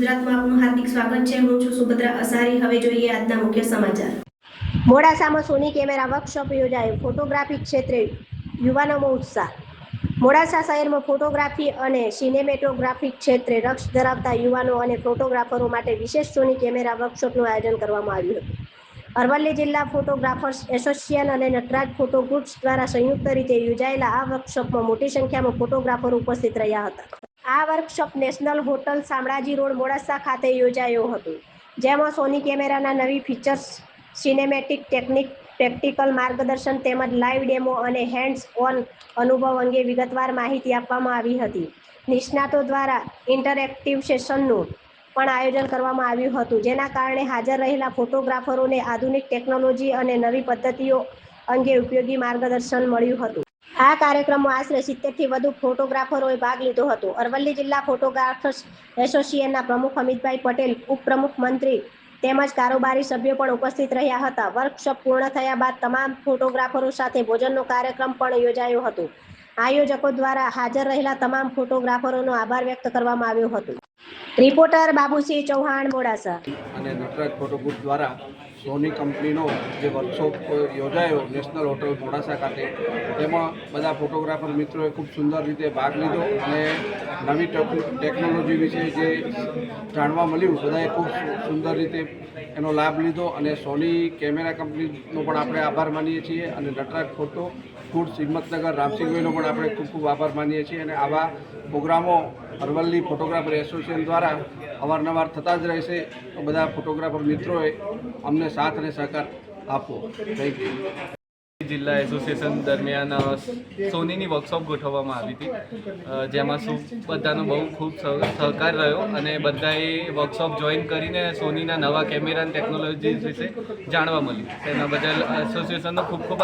ગુજરાતમાં આપનું હાર્દિક સ્વાગત છે। હું છું સુભદ્રા અસારી। હવે જોઈએ આજના મુખ્ય સમાચાર। મોડાસામાં સોની કેમેરા વર્કશોપ યોજાયો। ફોટોગ્રાફી ક્ષેત્રે યુવાનોમાં ઉત્સાહ। મોડાસા શહેરમાં ફોટોગ્રાફી અને સિનેમેટોગ્રાફી ક્ષેત્રે રસ ધરાવતા યુવાનો અને ફોટોગ્રાફરો માટે વિશેષ સોની કેમેરા વર્કશોપનું આયોજન કરવામાં આવ્યું હતું। અરવલ્લી જિલ્લા ફોટોગ્રાફર્સ એસોસિએશન અને નટરાજ ફોટો ગ્રુપ્સ દ્વારા સંયુક્ત રીતે યોજાયેલા આ વર્કશોપમાં મોટી સંખ્યામાં ફોટોગ્રાફરો ઉપસ્થિત રહ્યા હતા। આ workshop national hotel Shamlaji road Modasa ખાતે યોજાયો હતો, જેમાં સોની કેમેરાના નવી ફીચર્સ, સિનેમેટિક ટેકનિક, પ્રેક્ટિકલ માર્ગદર્શન તેમજ લાઇવ ડેમો અને હેન્ડ્સ ઓન અનુભવ અંગે વિગતવાર માહિતી આપવામાં આવી હતી। નિષ્ણાતો દ્વારા ઇન્ટરેક્ટિવ સેશનનું પણ આયોજન કરવામાં આવ્યું હતું, જેના કારણે હાજર રહેલા ફોટોગ્રાફરોને આધુનિક ટેકનોલોજી અને નવી પદ્ધતિઓ અંગે ઉપયોગી માર્ગદર્શન મળ્યું હતું। આ કાર્યક્રમમાં આશરે 70થી વધુ ફોટોગ્રાફરોએ ભાગ લીધો હતો। અરવલ્લી જિલ્લા ફોટોગ્રાફર્સ એસોસિએશનના પ્રમુખ અમિતભાઈ પટેલ, ઉપપ્રમુખ મંત્રી તેમજ કારોબારી સભ્યો પણ ઉપસ્થિત રહ્યા હતા। વર્કશોપ પૂર્ણ થયા બાદ તમામ ફોટોગ્રાફરો સાથે ભોજનનો કાર્યક્રમ પણ યોજાયો હતો। આયોજકો દ્વારા હાજર રહેલા તમામ ફોટોગ્રાફરોનો આભાર વ્યક્ત કરવામાં આવ્યો હતો। રિપોર્ટર બાબુસિંહ ચૌહાણ, મોડાસા। અને નટરાજ ફોટો ગ્રુપ દ્વારા સોની કંપનીનો જે વર્કશોપ યોજાયો નેશનલ હોટલ મોડાસા ખાતે, તેમાં બધા ફોટોગ્રાફર મિત્રોએ ખૂબ સુંદર રીતે ભાગ લીધો અને નવી ટેકનોલોજી વિશે જે જાણવા મળ્યું, બધાએ ખૂબ સુંદર રીતે એનો લાભ લીધો અને સોની કેમેરા કંપનીનો પણ આપણે આભાર માનીએ છીએ અને નટરાજ ફોટો ગ્રુપ્સ હિંમતનગર રામસિંહભાઈનો પણ આપણે ખૂબ ખૂબ આભાર માનીએ છીએ અને આવા પ્રોગ્રામો અરવલ્લી ફોટોગ્રાફર એસોસિએશન દ્વારા અવારનવાર થતા જ રહેશે। તો બધા ફોટોગ્રાફર મિત્રોએ અમને સાથ અને સહકાર આપવો। Thank you. જિલ્લા એસોસિએશન દરમિયાન સોનીની વર્કશોપ ગોઠવવામાં આવી હતી, જેમાં બધાનો બહુ ખૂબ સહકાર રહ્યો અને બધાએ વર્કશોપ જોઈન કરીને સોનીના નવા કેમેરા ટેકનોલોજી વિશે જાણવા મળ્યું। તેના બદલ એસોસિએશનનો ખૂબ ખૂબ